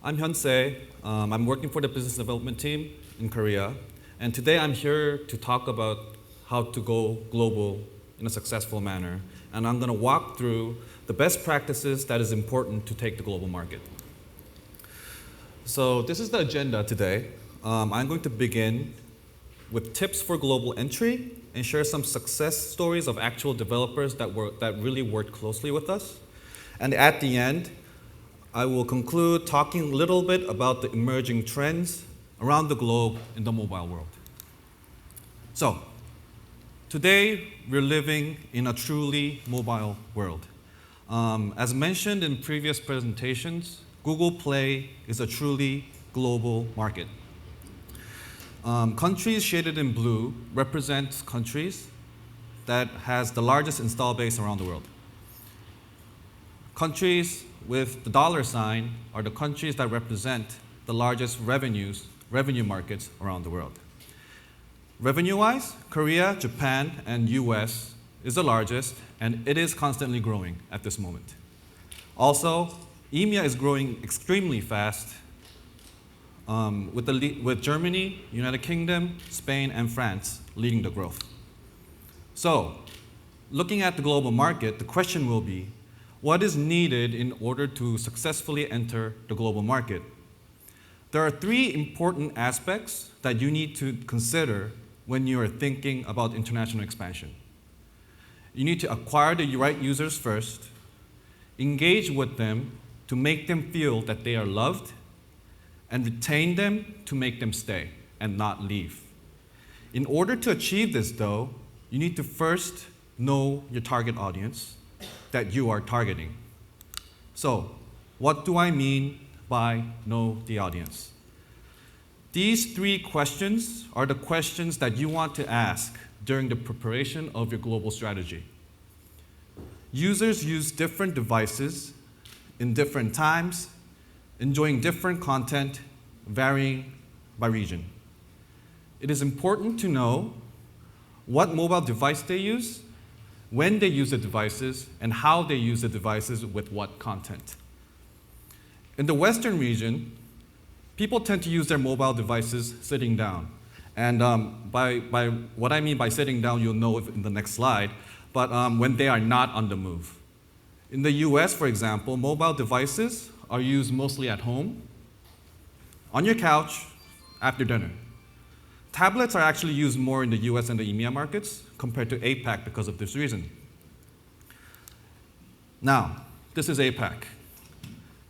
I'm Hyunse. I'm working for the business development team in Korea. And today I'm here to talk about how to go global in a successful manner. And I'm going to walk through the best practices that is important to take the global market. So this is the agenda today. I'm going to begin with tips for global entry and share some success stories of actual developers that really worked closely with us. And at the end, I will conclude talking a little bit about the emerging trends around the globe in the mobile world. So, today we're living in a truly mobile world. As mentioned in previous presentations, Google Play is a truly global market. Countries shaded in blue represent countries that has the largest install base around the world. Countries with the dollar sign are the countries that represent the largest revenue markets around the world. Revenue-wise, Korea, Japan, and US is the largest, and it is constantly growing at this moment. Also, EMEA is growing extremely fast, with Germany, United Kingdom, Spain, and France leading the growth. So, looking at the global market, the question will be, what is needed in order to successfully enter the global market? There are three important aspects that you need to consider when you are thinking about international expansion. You need to acquire the right users first, engage with them to make them feel that they are loved, and retain them to make them stay and not leave. In order to achieve this, though, you need to first know your target audience that you are targeting. So, what do I mean by know the audience? These three questions are the questions that you want to ask during the preparation of your global strategy. Users use different devices in different times, enjoying different content, varying by region. It is important to know what mobile device they use, when they use the devices, and how they use the devices with what content. In the Western region, people tend to use their mobile devices sitting down. And by what I mean by sitting down, you'll know in the next slide, but when they are not on the move. In the US, for example, mobile devices are used mostly at home, on your couch, after dinner. Tablets are actually used more in the US and the EMEA markets compared to APAC because of this reason. Now, this is APAC.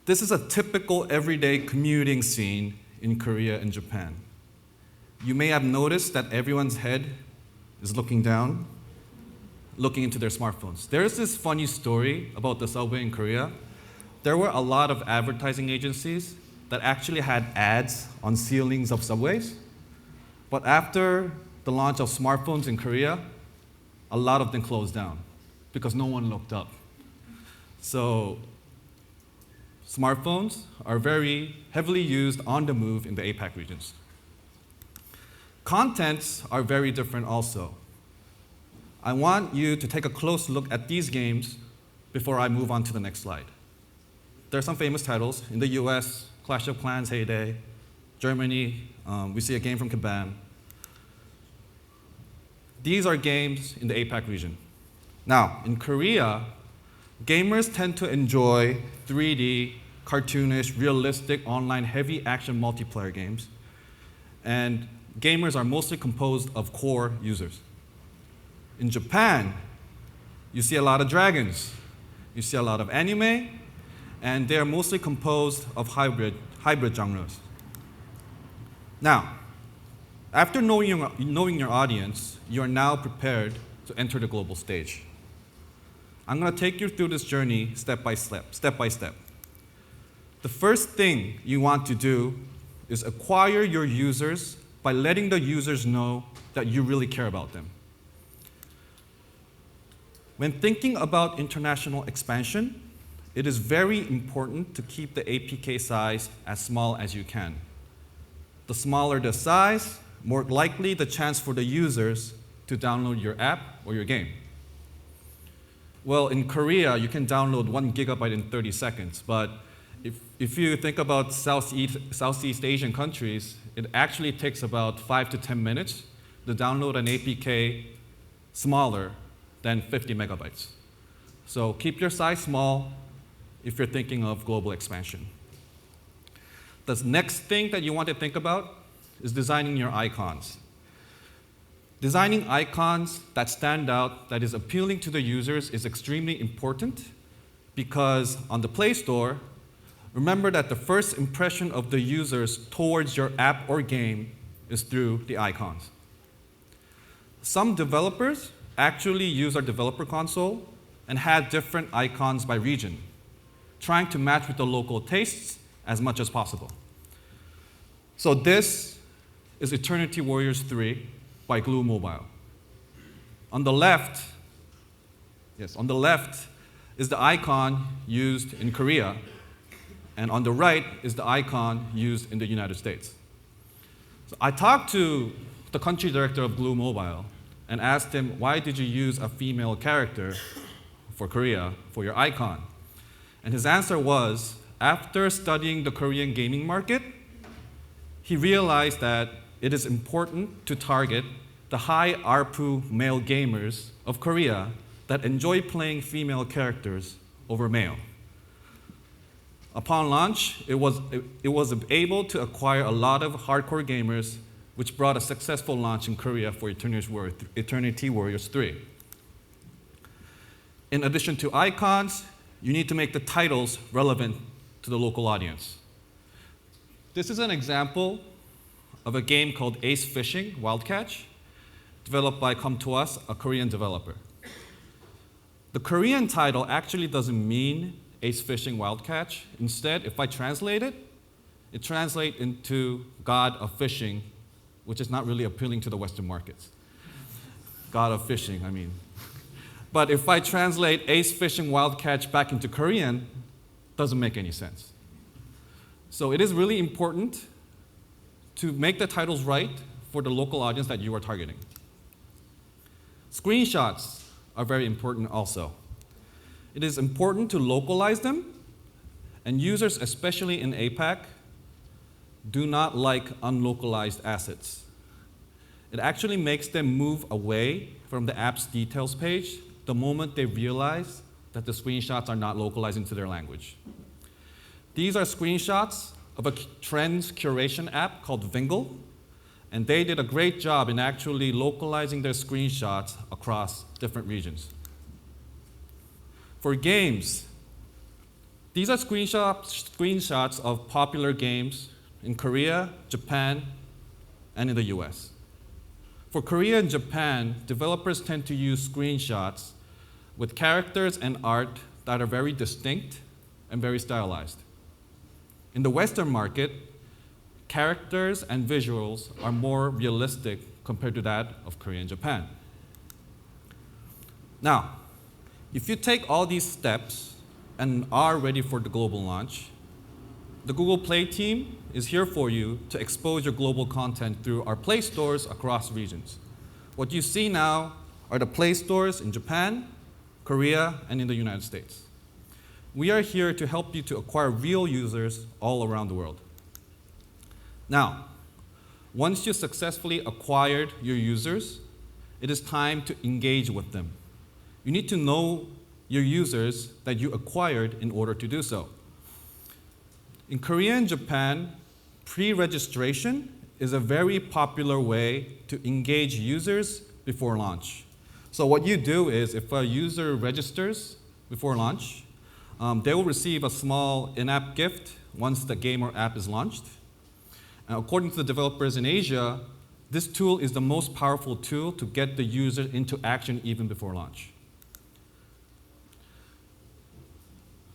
This is a typical everyday commuting scene in Korea and Japan. You may have noticed that everyone's head is looking down, looking into their smartphones. There is this funny story about the subway in Korea. There were a lot of advertising agencies that actually had ads on ceilings of subways. But after the launch of smartphones in Korea, a lot of them closed down because no one looked up. So smartphones are very heavily used on the move in the APAC regions. Contents are very different also. I want you to take a close look at these games before I move on to the next slide. There are some famous titles. In the US, Clash of Clans, Heyday. Germany, we see a game from Kabam. These are games in the APAC region. Now, in Korea, gamers tend to enjoy 3D, cartoonish, realistic, online, heavy action multiplayer games. And gamers are mostly composed of core users. In Japan, you see a lot of dragons. You see a lot of anime, and they are mostly composed of hybrid genres. Now, after knowing your audience, you are now prepared to enter the global stage. I'm going to take you through this journey step by step. The first thing you want to do is acquire your users by letting the users know that you really care about them. When thinking about international expansion, it is very important to keep the APK size as small as you can. The smaller the size, more likely the chance for the users to download your app or your game. Well, in Korea, you can download 1 gigabyte in 30 seconds, but if you think about Southeast Asian countries, it actually takes about 5 to 10 minutes to download an APK smaller than 50 megabytes. So keep your size small if you're thinking of global expansion. The next thing that you want to think about is designing your icons. Designing icons that stand out, that is appealing to the users, is extremely important because on the Play Store, remember that the first impression of the users towards your app or game is through the icons. Some developers actually use our developer console and have different icons by region, trying to match with the local tastes as much as possible. So this is Eternity Warriors 3 by Glue Mobile. On the left is the icon used in Korea, and on the right is the icon used in the United States. So I talked to the country director of Glue Mobile and asked him, why did you use a female character for Korea for your icon? And his answer was, after studying the Korean gaming market, he realized that it is important to target the high ARPU male gamers of Korea that enjoy playing female characters over male. Upon launch, it was able to acquire a lot of hardcore gamers, which brought a successful launch in Korea for Eternity Warriors 3. In addition to icons, you need to make the titles relevant to the local audience. This is an example of a game called Ace Fishing Wild Catch, developed by Come To Us, a Korean developer. The Korean title actually doesn't mean Ace Fishing Wild Catch. Instead, if I translate it, it translates into God of Fishing, which is not really appealing to the Western markets. God of Fishing, I mean. But if I translate Ace Fishing Wild Catch back into Korean, it doesn't make any sense. So it is really important to make the titles right for the local audience that you are targeting. Screenshots are very important also. It is important to localize them, and users, especially in APAC, do not like unlocalized assets. It actually makes them move away from the app's details page the moment they realize that the screenshots are not localized into their language. These are screenshots of a trends curation app called Vingle, and they did a great job in actually localizing their screenshots across different regions. For games, these are screenshots of popular games in Korea, Japan, and in the US. For Korea and Japan, developers tend to use screenshots with characters and art that are very distinct and very stylized. In the Western market, characters and visuals are more realistic compared to that of Korea and Japan. Now, if you take all these steps and are ready for the global launch, the Google Play team is here for you to expose your global content through our Play stores across regions. What you see now are the Play stores in Japan, Korea, and in the United States. We are here to help you to acquire real users all around the world. Now, once you successfully acquired your users, it is time to engage with them. You need to know your users that you acquired in order to do so. In Korea and Japan, pre-registration is a very popular way to engage users before launch. So what you do is, if a user registers before launch, they will receive a small in-app gift once the game or app is launched. And according to the developers in Asia, this tool is the most powerful tool to get the user into action even before launch.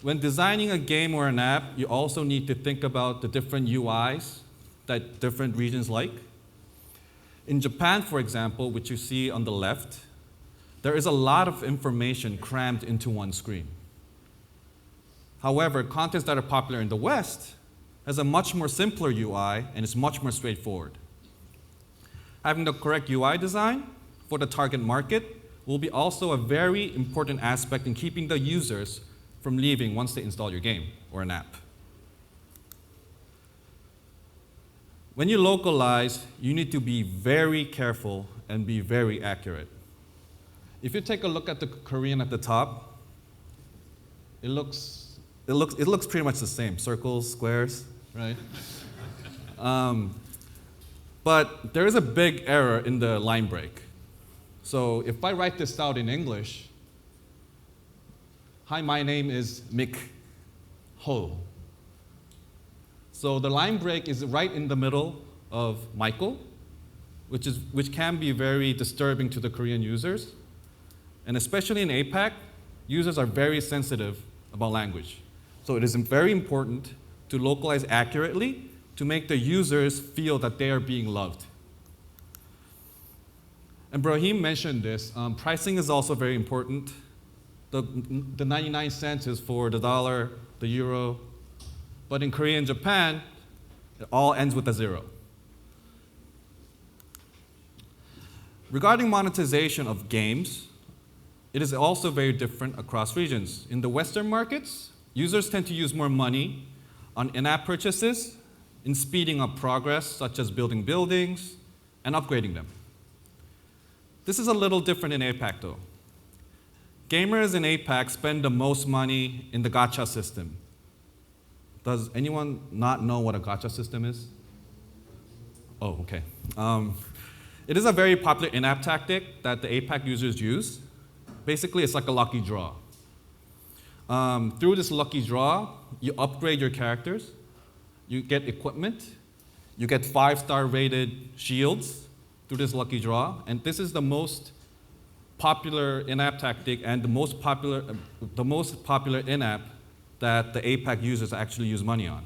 When designing a game or an app, you also need to think about the different UIs that different regions like. In Japan, for example, which you see on the left, there is a lot of information crammed into one screen. However, contents that are popular in the West has a much more simpler UI and is much more straightforward. Having the correct UI design for the target market will be also a very important aspect in keeping the users from leaving once they install your game or an app. When you localize, you need to be very careful and be very accurate. If you take a look at the Korean at the top, it looks pretty much the same, circles, squares, right? But there is a big error in the line break. So if I write this out in English, hi, my name is Mick Ho. So the line break is right in the middle of Michael, which can be very disturbing to the Korean users. And especially in APAC, users are very sensitive about language. So it is very important to localize accurately to make the users feel that they are being loved. And Brahim mentioned this. Pricing is also very important. The 99 cents is for the dollar, the euro. But in Korea and Japan, it all ends with a zero. Regarding monetization of games, it is also very different across regions. In the Western markets, users tend to use more money on in-app purchases, in speeding up progress, such as building buildings and upgrading them. This is a little different in APAC, though. Gamers in APAC spend the most money in the gacha system. Does anyone not know what a gacha system is? Oh, okay. It is a very popular in-app tactic that the APAC users use. Basically, it's like a lucky draw. Through this lucky draw, you upgrade your characters, you get equipment, you get 5-star rated shields through this lucky draw, and this is the most popular in-app tactic and the most popular in-app that the APAC users actually use money on.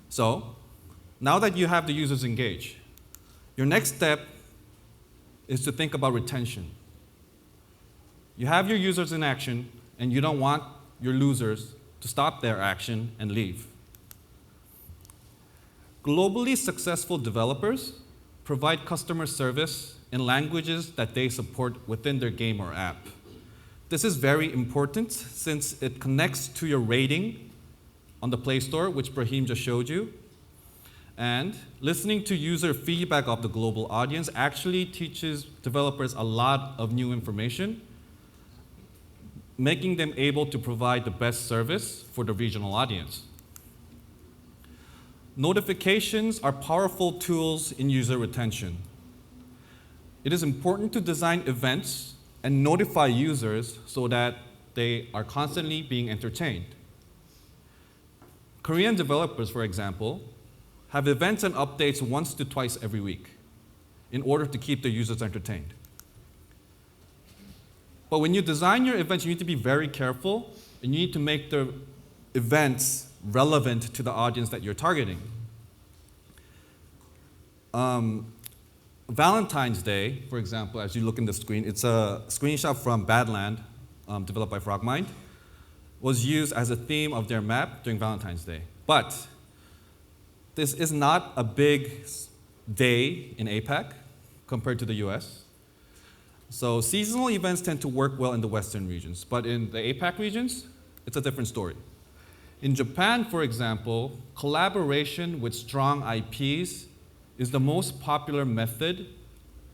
So, now that you have the users engaged, your next step is to think about retention. You have your users in action, and you don't want your losers to stop their action and leave. Globally successful developers provide customer service in languages that they support within their game or app. This is very important since it connects to your rating on the Play Store, which Brahim just showed you. And listening to user feedback of the global audience actually teaches developers a lot of new information, making them able to provide the best service for the regional audience. Notifications are powerful tools in user retention. It is important to design events and notify users so that they are constantly being entertained. Korean developers, for example, have events and updates once to twice every week in order to keep the users entertained. But when you design your events, you need to be very careful, and you need to make the events relevant to the audience that you're targeting. Valentine's Day, for example, as you look in the screen, it's a screenshot from Badland, developed by Frogmind, was used as a theme of their map during Valentine's Day. But this is not a big day in APAC compared to the US. So seasonal events tend to work well in the Western regions, but in the APAC regions, it's a different story. In Japan, for example, collaboration with strong IPs is the most popular method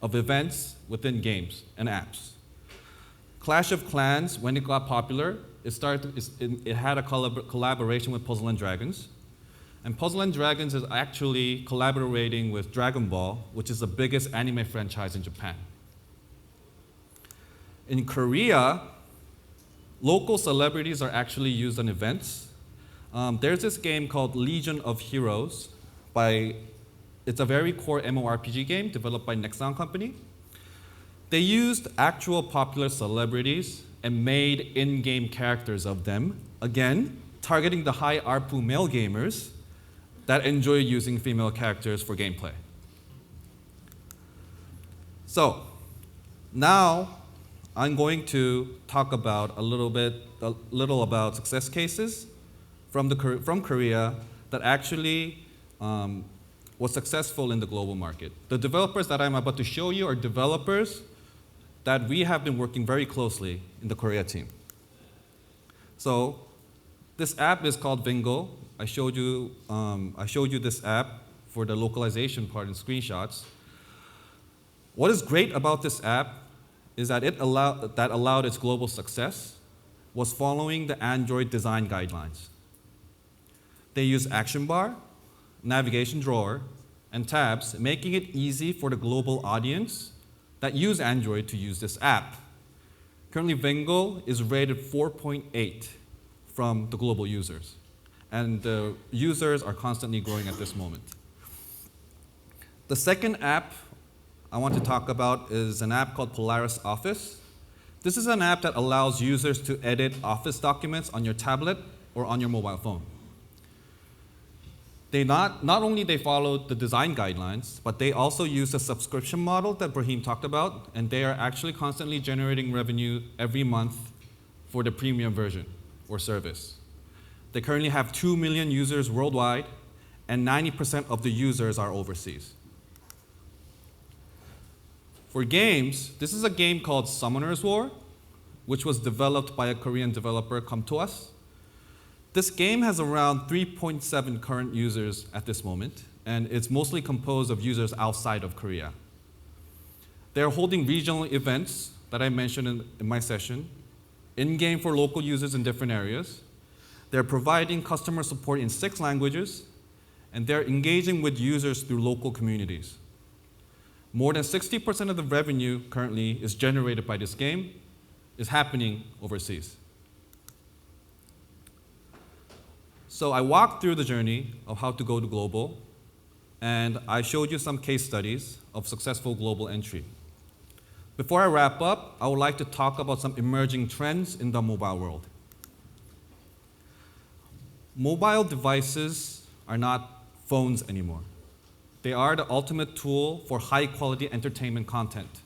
of events within games and apps. Clash of Clans, when it got popular, it had a collaboration with Puzzle & Dragons. And Puzzle & Dragons is actually collaborating with Dragon Ball, which is the biggest anime franchise in Japan. In Korea, local celebrities are actually used in events. There's this game called Legion of Heroes. It's a very core MMORPG game developed by Nexon Company. They used actual popular celebrities and made in-game characters of them, again, targeting the high ARPU male gamers that enjoy using female characters for gameplay. So, now I'm going to talk about a little about success cases from Korea that actually was successful in the global market. The developers that I'm about to show you are developers that we have been working very closely in the Korea team. So this app is called Vingo. I showed you this app for the localization part and screenshots. What is great about this app is that allowed its global success was following the Android design guidelines. They use action bar, navigation drawer, and tabs, making it easy for the global audience that use Android to use this app. Currently, Vengo is rated 4.8 from the global users, and the users are constantly growing at this moment. The second app I want to talk about is an app called Polaris Office. This is an app that allows users to edit Office documents on your tablet or on your mobile phone. Not only they followed the design guidelines, but they also use a subscription model that Brahim talked about, and they are actually constantly generating revenue every month for the premium version or service. They currently have 2 million users worldwide, and 90% of the users are overseas. For games, this is a game called Summoner's War, which was developed by a Korean developer, Come To Us. This game has around 3.7 current users at this moment, and it's mostly composed of users outside of Korea. They're holding regional events that I mentioned in my session, in-game for local users in different areas. They're providing customer support in 6 languages, and they're engaging with users through local communities. More than 60% of the revenue currently is generated by this game is happening overseas. So I walked through the journey of how to go to global, and I showed you some case studies of successful global entry. Before I wrap up, I would like to talk about some emerging trends in the mobile world. Mobile devices are not phones anymore. They are the ultimate tool for high-quality entertainment content.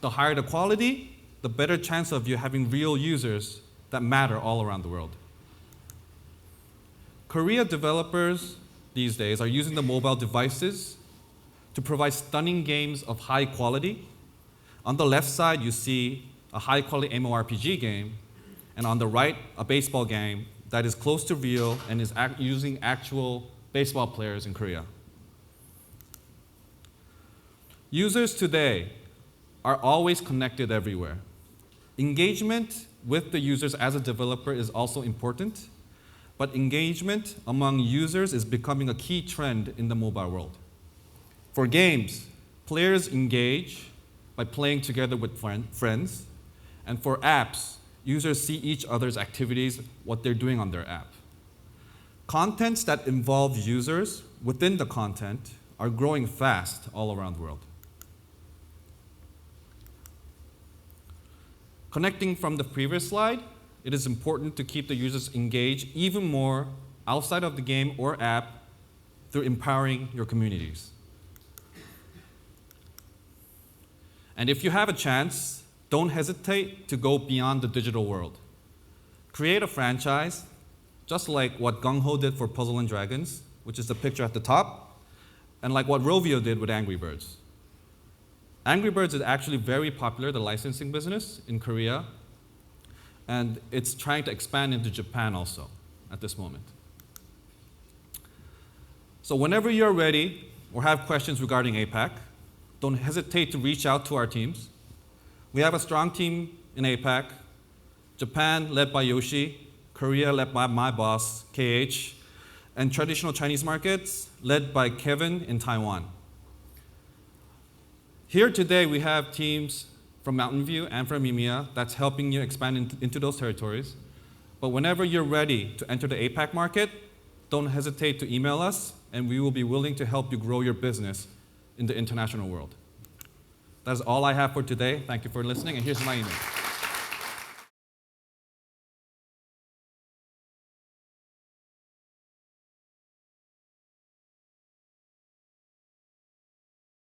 The higher the quality, the better chance of you having real users that matter all around the world. Korea developers these days are using the mobile devices to provide stunning games of high quality. On the left side, you see a high-quality MMORPG game, and on the right, a baseball game that is close to real and is using actual baseball players in Korea. Users today are always connected everywhere. Engagement with the users as a developer is also important, but engagement among users is becoming a key trend in the mobile world. For games, players engage by playing together with friends, and for apps, users see each other's activities, what they're doing on their app. Contents that involve users within the content are growing fast all around the world. Connecting from the previous slide, it is important to keep the users engaged even more outside of the game or app through empowering your communities. And if you have a chance, don't hesitate to go beyond the digital world. Create a franchise, just like what Gung Ho did for Puzzle and Dragons, which is the picture at the top, and like what Rovio did with Angry Birds. Angry Birds is actually very popular, the licensing business in Korea, and it's trying to expand into Japan also at this moment. So whenever you're ready or have questions regarding APAC, don't hesitate to reach out to our teams. We have a strong team in APAC, Japan led by Yoshi, Korea led by my boss, KH, and traditional Chinese markets led by Kevin in Taiwan. Here today we have teams from Mountain View and from EMEA that's helping you expand into those territories. But whenever you're ready to enter the APAC market, don't hesitate to email us, and we will be willing to help you grow your business in the international world. That's all I have for today. Thank you for listening, and here's my email.